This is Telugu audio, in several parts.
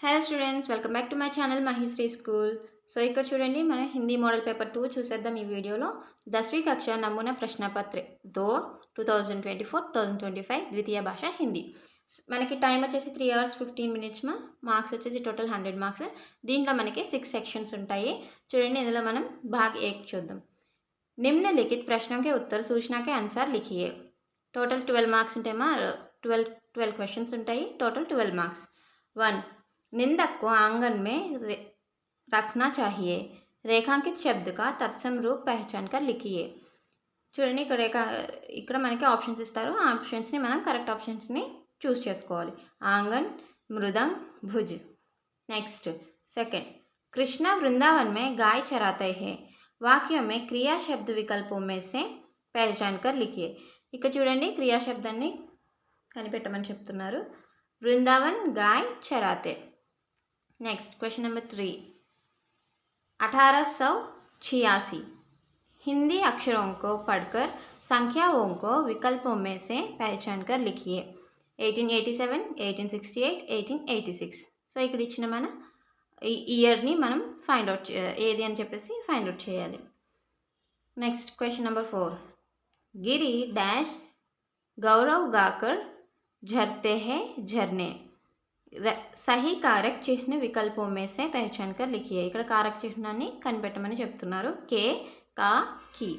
Hello students, welcome back to my channel Mahishri school. So ఇక్కడ చూడండి, మన హిందీ మోడల్ పేపర్ 2 చూసేద్దాం ఈ వీడియోలో. 10वीं कक्षा नमूना प्रश्न पत्र 2 2024-2025 ద్వితీయ భాష హిందీ. మనకి టైం వచ్చేసి 3 hours 15 minutes మార్క్స్ వచ్చేసి టోటల్ 100 మార్క్స్. దీంట్లో మనకి 6 సెక్షన్స్ ఉంటాయి. చూడండి, ఇందులో మనం భాగ్ 1 చూద్దాం. निम्नलिखित प्रश्नों के उत्तर सूचना के अनुसार लिखिए. टोटल 12 మార్క్స్ ఉంటాయమ్మా. 12 క్వశ్చన్స్ ఉంటాయి. Total 12 marks. 1. निंदक को आंगन में रखना चाहिए. रेखांकित शब्द का तत्सम रूप पहचान कर लिखिए. చూడండి, ఇక్కడ మనకి ఆప్షన్స్ ఇస్తారు. ఆ ఆప్షన్స్ని మనం కరెక్ట్ ఆప్షన్స్ని చూస్ చేసుకోవాలి. ఆంగన్, మృదంగ్, భుజ్. నెక్స్ట్ सेकंड, कृष्ण वृंदावन में गाय चराते हैं. वाक्यों में क्रिया शब्द विकल्पों में से पहचान कर लिखिए. ఇక్కడ చూడండి, క్రియా శబ్దాన్ని కనిపెట్టమని చెప్తున్నారు. వృందావన్ గాయ్ చరాతే. नेक्स्ट क्वेश्चन नंबर 3, 1886 हिंदी अक्षरों को पढ़कर संख्याओं को विकल्पों में से पहचान कर लिखिए. 1887, 1868, 1886. సో ఇక్కడ ఇచ్చిన మన ఈ ఇయర్ని మనం ఫైండ్ అవుట్ ఏది అని చెప్పేసి ఫైండ్ అవుట్ చేయాలి. నెక్స్ట్ క్వశ్చన్ నెంబర్ 4, गिरी डैश गौरव गाकर झरते हैं झरने. సహీ కారక్ చిహ్న వికల్పో మే సే పహచాన్ కర్ లిఖియే. ఇక్కడ కారక్ చిహ్నాన్ని కనిపెట్టమని చెప్తున్నారు. కే, కా, కి.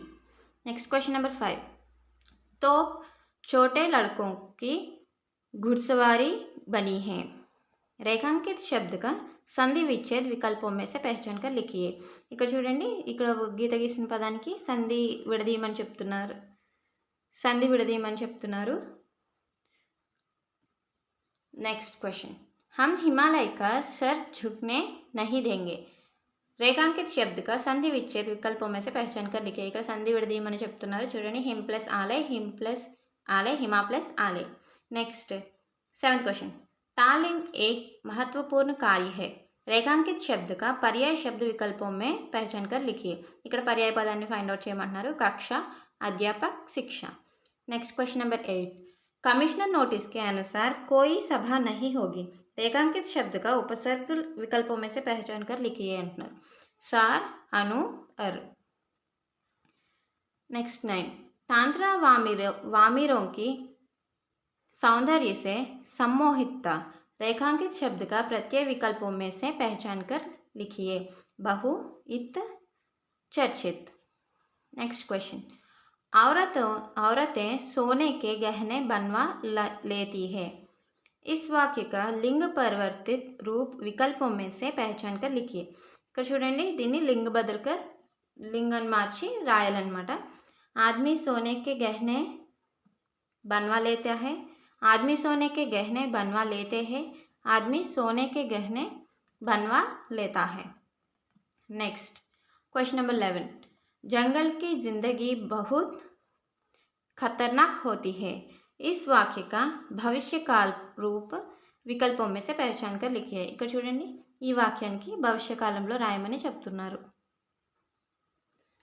నెక్స్ట్ క్వశ్చన్ నెంబర్ 5, तो छोटे लड़कों की घुड़सवारी बनी है. రేఖాంకిత శబ్ద का సంధి విచ్ఛేద్ వికల్పో మే సే పహచాన్ కర్ లిఖియే. ఇక్కడ చూడండి, ఇక్కడ గీత గీసిన పదానికి సంధి విడదీయమని చెప్తున్నారు. नेक्स्ट क्वेश्चन, हम हिमालय का सर झुकने नहीं देंगे. రేఖాంకిత శబ్ద का సంధి విచ్ఛేద్ వికల్పోं में से पहचान कर लिखिए. ఇక్కడ సంధి విడదీయమని చెప్తున్నారు. చూడండి, హిమ్ ప్లస్ ఆలే, హిమ్ ప్లస్ ఆలే, హిమా ప్లస్ ఆలే. నెక్స్ట్ 7th क्वेश्चन, तालीम एक महत्वपूर्ण कार्य है. రేఖాంకిత శబ్ద का पर्याय शब्द विकल्पों में पहचान कर लिखिए. ఇక్కడ పర్యాయ పదాన్ని ఫైండ్ అవుట్ చేయమంటున్నారు. కక్ష, అధ్యాపక్, శిక్ష. Next question number 8, commissioner notice के अनुसार कोई सभा नहीं होगी. रेखांकित शब्द का उपसर्ग विकल्पों में से पहचान कर लिखिए अंటున్నారు. सार, अनु, अर. नेक्स्ट 9, तांत्रा वामिरों की सौंदर्य से सम्मोहितता. रेखांकित शब्द का प्रत्यय विकल्पों में से पहचान कर लिखिए. बहु, इत, चर्चित. नेक्स्ट क्वेश्चन, औरतें सोने के गहने बनवा लेती है. इस वाक्य का लिंग परिवर्तित रूप विकल्पों में से पहचान कर लिखिए. ఇక్కడ చూడండి, దీన్ని లింగ బదులుకర్ లింగాన్ని మార్చి రాయాలన్నమాట. आदमी सोने के गहने बनवा लेता है. आदमी सोने के गहने बनवा लेते हैं. आदमी सोने के गहने बनवा लेता है. नेक्स्ट क्वेश्चन नंबर 11, जंगल की जिंदगी बहुत खतरनाक होती है. इस वाक्य का भविष्य काल रूप వికల్పం में से पहचान कर लिखिए. ఇక్కడ చూడండి, ఈ వాక్యానికి భవిష్య కాలంలో రాయమని చెప్తున్నారు.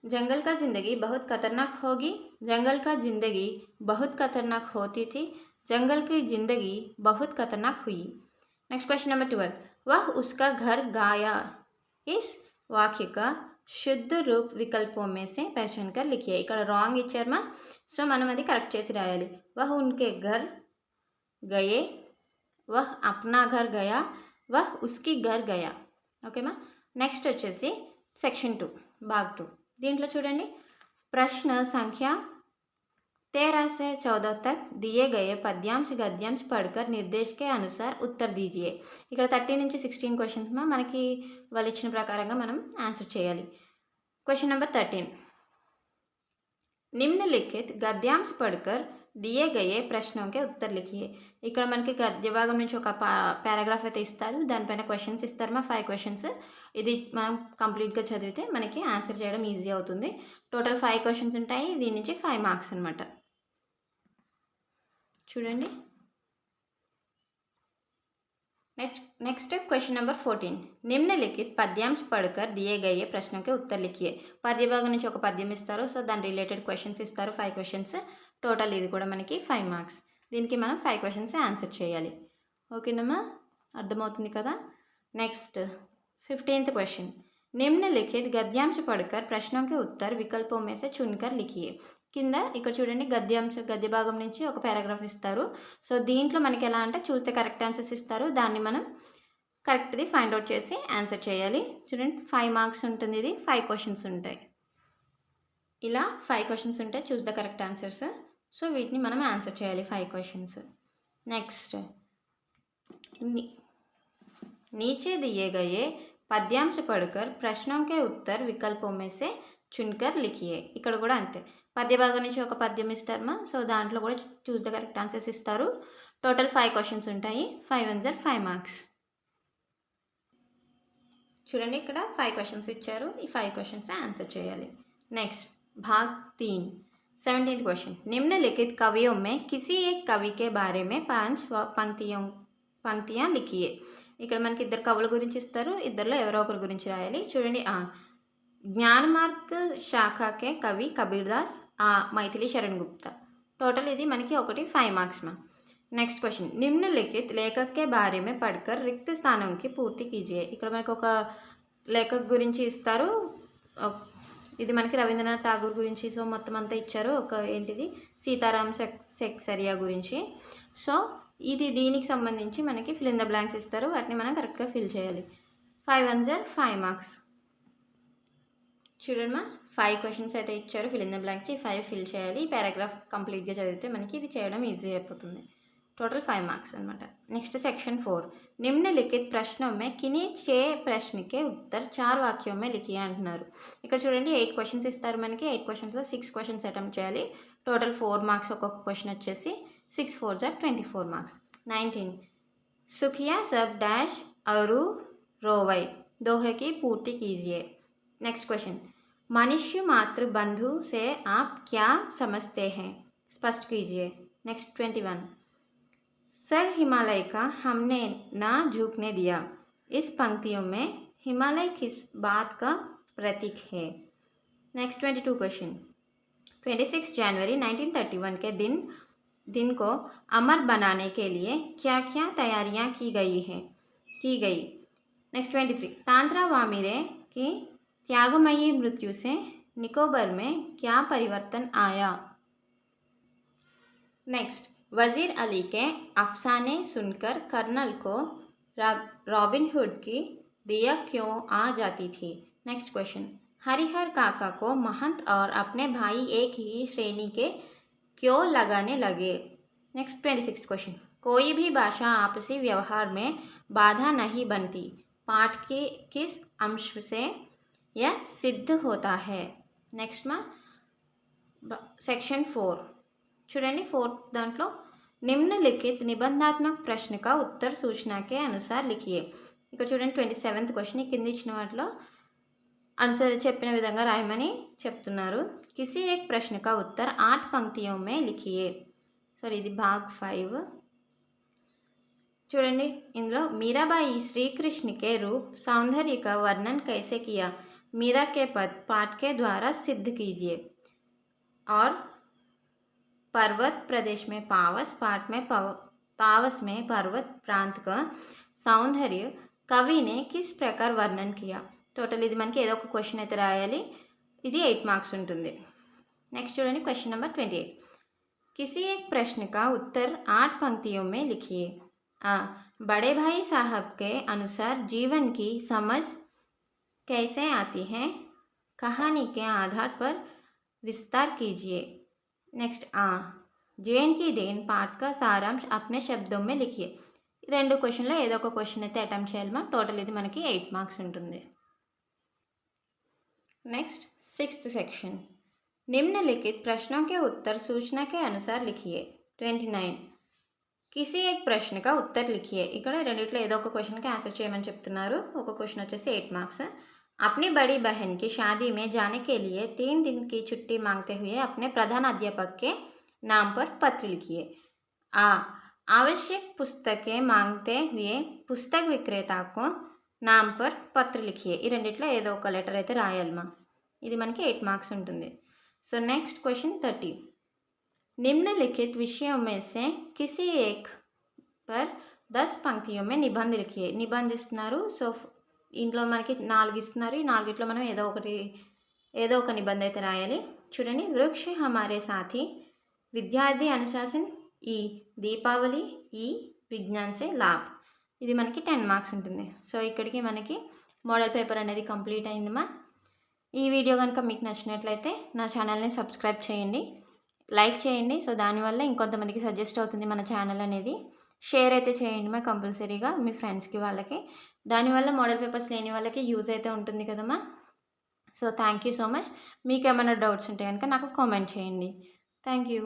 जंगल का जिंदगी बहुत खतरनाक होगी. जंगल का जिंदगी बहुत खतरनाक होती थी. जंगल की जिंदगी बहुत खतरनाक हुई. नेक्स्ट क्वेश्चन नंबर 12, वह उसका घर गाया. इस वाक्य का शुद्ध रूप विकल्पों में से पहचान कर लिखिए. ఇక్కడ రాంగ్ ఇచ్చారమ్మా. సో మనం అది కరెక్ట్ చేసి రాయాలి. वह उनके घर गए, वह अपना घर गया, वह उसकी घर गया. ఓకేమా. నెక్స్ట్ వచ్చేసి సెక్షన్ 2 భాగ్ 2. దీంట్లో చూడండి, ప్రశ్న సంఖ్య 13 से 14 तक दिए गए पद्यांश गद्यांश पढ़कर निर्देश के अनुसार उत्तर दीजिए. ఇక్కడ 13 నుంచి 16 క్వశ్చన్స్ మనకి వాళ్ళు ఇచ్చిన ప్రకారంగా మనం ఆన్సర్ చేయాలి. क्वेश्चन नंबर 13, निम्नलिखित गद्यांश पढ़कर दिए गए प्रश्नों के उत्तर लिखिए. ఇక్కడ మనకి గద్య భాగం నుంచి ఒక పారాగ్రాఫ్ అయితే ఇస్తారు. దానిపైన క్వశ్చన్స్ ఇస్తారు. 5 క్వశ్చన్స్. ఇది మనం కంప్లీట్గా చదివితే మనకి ఆన్సర్ చేయడం ఈజీ అవుతుంది. టోటల్ 5 క్వశ్చన్స్ ఉంటాయి. దీని నుంచి 5 మార్క్స్ అనమాట. చూడండి, नेक्स्ट क्वेश्चन नंबर 14, निम्नलिखित पद्यांश पढ़कर दिए गए प्रश्नों के उत्तर लिखिए. పద్య భాగం నుంచి ఒక పద్యం ఇస్తారు. సో దాని రిలేటెడ్ క్వశ్చన్స్ ఇస్తారు. 5 క్వశ్చన్స్. టోటల్ ఇది కూడా మనకి 5 మార్క్స్. దీనికి మనం 5 క్వశ్చన్స్ ఆన్సర్ చేయాలి. ఓకేనమ్మా, అర్థమవుతుంది కదా. नेक्स्ट 15th क्वेश्चन, निम्नलिखित गद्यांश पढ़कर प्रश्नों के उत्तर विकल्पों में से चुनकर लिखिए. కింద ఇక్కడ చూడండి గద్య భాగం నుంచి ఒక పారాగ్రాఫ్ ఇస్తారు. సో దీంట్లో మనకి ఎలా అంటే చూస్తే కరెక్ట్ ఆన్సర్స్ ఇస్తారు, దాన్ని మనం కరెక్ట్ది ఫైండ్ అవుట్ చేసి ఆన్సర్ చేయాలి. చూడండి 5 మార్క్స్ ఉంటుంది, ఇది 5 క్వశ్చన్స్ ఉంటాయి. ఇలా 5 క్వశ్చన్స్ ఉంటాయి, choose the correct answers. So వీటిని మనం ఆన్సర్ చేయాలి 5 క్వశ్చన్స్. నెక్స్ట్, नीचे दिए गए పద్యాంశ పढ़कर ప్రశ్నों के उत्तर विकल्पों में से चुनकर लिखिए. ఇక్కడ కూడా అంతే, పద్య భాగం నుంచి ఒక పద్యం ఇస్తారమ్మా. సో దాంట్లో కూడా చూస్ ద కరెక్ట్ ఆన్సర్స్ ఇస్తారు. టోటల్ 5 క్వశ్చన్స్ ఉంటాయి. 5 1 జర్ 5 మార్క్స్. చూడండి ఇక్కడ 5 క్వశ్చన్స్ ఇచ్చారు, ఈ 5 క్వశ్చన్స్ ఆన్సర్ చేయాలి. నెక్స్ట్ भाग 3 17th क्वेश्चन, निम्नलिखित कवियों में किसी एक कवि के बारे में 5 पंक्तियां लिखिए. ఇక్కడ మనకి ఇద్దరు కవుల గురించి ఇస్తారు, ఇద్దరిలో ఎవరో ఒకరి గురించి రాయాలి. చూడండి, జ్ఞానమార్గ్ శాఖకే కవి కబీర్దాస్, మైథిలి శరణ్ గుప్తా. టోటల్ ఇది మనకి ఒకటి 5 మార్క్స్ మా. నెక్స్ట్ క్వశ్చన్, నిమ్నలిఖిत लेखक के बारे में पढ़कर रिक्त स्थानों की पूर्ति कीजिए. ఇక్కడ మనకి ఒక లేఖక్ గురించి ఇస్తారు, ఇది మనకి రవీంద్రనాథ్ ఠాగూర్ గురించి. సో మొత్తం అంతా ఇచ్చారు. ఒక ఏంటిది సీతారాం సెక్సరియా గురించి. సో ఇది దీనికి సంబంధించి మనకి ఫిల్ ఇన్ ద బ్లాంక్స్ ఇస్తారు, వాటిని మనం కరెక్ట్గా ఫిల్ చేయాలి. 5 1 జర్ 5 మార్క్స్. చూడమ్మా 5 క్వశ్చన్స్ అయితే ఇచ్చారు, ఫిల్ ఇన్ ద బ్లాంక్స్, ఈ 5 ఫిల్ చేయాలి. ఈ పారాగ్రాఫ్ కంప్లీట్గా చదివితే మనకి ఇది చేయడం ఈజీ అయిపోతుంది. टोटल 5 మార్క్స్ అనమాట. నెక్స్ట్ సెక్షన్ 4, నిమ్నలిఖిत प्रश्नों में किन्हीं 6 प्रश्न के उत्तर 4 वाक्यों में लिखिए అంటున్నారు. ఇక్కడ చూడండి 8 క్వశ్చన్స్ ఇస్తారు మనకి. 8 క్వశ్చన్స్లో 6 క్వశ్చన్స్ అటెంప్ట్ చేయాలి. టోటల్ 4 మార్క్స్ ఒక్కొక్క క్వశ్చన్ వచ్చేసి 6 4 జర్ 24 మార్క్స్. 19, सुखिया सब डैश अरु रोवई दोहे की पूर्ति कीजिए. नेक्स्ट क्वेश्चन, मनुष्य मात्र बंधु से आप क्या समझते हैं, स्पष्ट कीजिए. नेक्स्ट 21, सर हिमालय का हमने ना झुकने दिया. इस पंक्तियों में हिमालय किस बात का प्रतीक है. नेक्स्ट 22 क्वेश्चन, 26 जनवरी 1931 के दिन को अमर बनाने के लिए क्या क्या तैयारियां की गई. नेक्स्ट 23, तांत्रा वामिरे की त्यागमयी मृत्यु से निकोबर में क्या परिवर्तन आया. नेक्स्ट, वजीर अली के अफसाने सुनकर कर्नल को रॉबिन हुड की दिया क्यों आ जाती थी. नेक्स्ट क्वेश्चन, हरिहर काका को महंत और अपने भाई एक ही श्रेणी के क्यों लगाने लगे. नेक्स्ट 26 क्वेश्चन, कोई भी भाषा आपसी व्यवहार में बाधा नहीं बनती. पाठ के किस अंश से यह सिद्ध होता है. नेक्स्ट में सेक्शन 4 చూడండి 4th దాంట్లో నిమ్నలిఖిत నిబంధాత్మక ప్రశ్న का उत्तर सूचना के अनुसार लिखिए. ఇక్కడ చూడండి 27th క్వశ్చన్ కింద ఇచ్చిన వాటిలో చెప్పిన విధంగా రాయమని చెప్తున్నారు. किसी एक प्रश्न का उत्तर 8 पंक्तियों में लिखिए. सॉरी ఇది भाग 5. చూడండి ఇందులో मीराबाई श्री कृष्ण के रूप सौंदर्य का वर्णन कैसे किया. मीरा के पद पाठ के द्वारा सिद्ध कीजिए. और पर्वत प्रदेश में पावस, पाठ में पावस में पर्वत प्रांत का सौंदर्य कवि ने किस प्रकार वर्णन किया. टोटल ఇది మనకి ఏదో ఒక క్వశ్చన్ అయితే రాయాలి. ఇది 8 మార్క్స్ ఉంటుంది. నెక్స్ట్ చూడండి క్వశ్చన్ నెంబర్ 28, किसी एक प्रश्न का उत्तर 8 पंक्तियों में लिखिए. बड़े भाई साहब के अनुसार जीवन की समझ कैसे आती है, कहानी के आधार पर विस्तार कीजिए. नेक्स्ट जैन की देन पाठ का सारांश अपने शब्दों में लिखिए. 2 క్వశ్చన్లో ఏదో ఒక క్వశ్చన్ అయితే అటెంప్ట్ చేయాలమ్మా. టోటల్ ఇది మనకి 8 మార్క్స్ ఉంటుంది. नेक्स्ट 6th सेक्शन, निम्नलिखित प्रश्नों के उत्तर सूचना के अनुसार लिखिए. 29, किसी एक प्रश्न का उत्तर लिखिए. ఇక్కడ రెండిట్లో ఏదో ఒక క్వశ్చన్కి ఆన్సర్ చేయమని చెప్తున్నారు. ఒక క్వశ్చన్ వచ్చేసి 8 మార్క్స్. अपनी बड़ी बहन की शादी में जाने के लिए 3 दिन की छुट्टी मांगते हुए अपने प्रधान अध्यापक के नाम पर पत्र लिखिए. आवश्यक पुस्तकें मांगते हुए पुस्तक विक्रेता को नाम पर पत्र लिखिए. ఈ రెండిట్లో ఏదో ఒక లెటర్ అయితే రాయాలమ్మా. ఇది మనకి 8 మార్క్స్ ఉంటుంది. సో నెక్స్ట్ క్వశ్చన్ 30, निम्नलिखित विषयों में से किसी एक पर 10 పంక్తిयों में निबंध लिखिए. నిబంధ ఇస్తున్నారు. సో ఇంట్లో మనకి 4 ఇస్తున్నారు. ఈ 4 మనం ఏదో ఒక నిబంధ అయితే రాయాలి. చూడండి, వృక్ష హమారే సాథీ, విద్యార్థి అనుశాసన్, ఈ దీపావళి, ఈ విజ్ఞాన్ సే లాభ్. ఇది మనకి 10 మార్క్స్ ఉంటుంది. సో ఇక్కడికి మనకి మోడల్ పేపర్ అనేది కంప్లీట్ అయిందమ్మా. ఈ వీడియో కనుక మీకు నచ్చినట్లయితే నా ఛానల్ని సబ్స్క్రైబ్ చేయండి, లైక్ చేయండి. సో దానివల్ల ఇంకొంతమందికి సజెస్ట్ అవుతుంది మన ఛానల్ అనేది. షేర్ అయితే చేయండి మా కంపల్సరీగా మీ ఫ్రెండ్స్కి వాళ్ళకి. దానివల్ల మోడల్ పేపర్స్ లేని వాళ్ళకి యూజ్ అయితే ఉంటుంది కదమ్మా. So thank you so much. మీకు ఏమైనా డౌట్స్ ఉంటే కనుక నాకు కామెంట్ చేయండి. Thank you.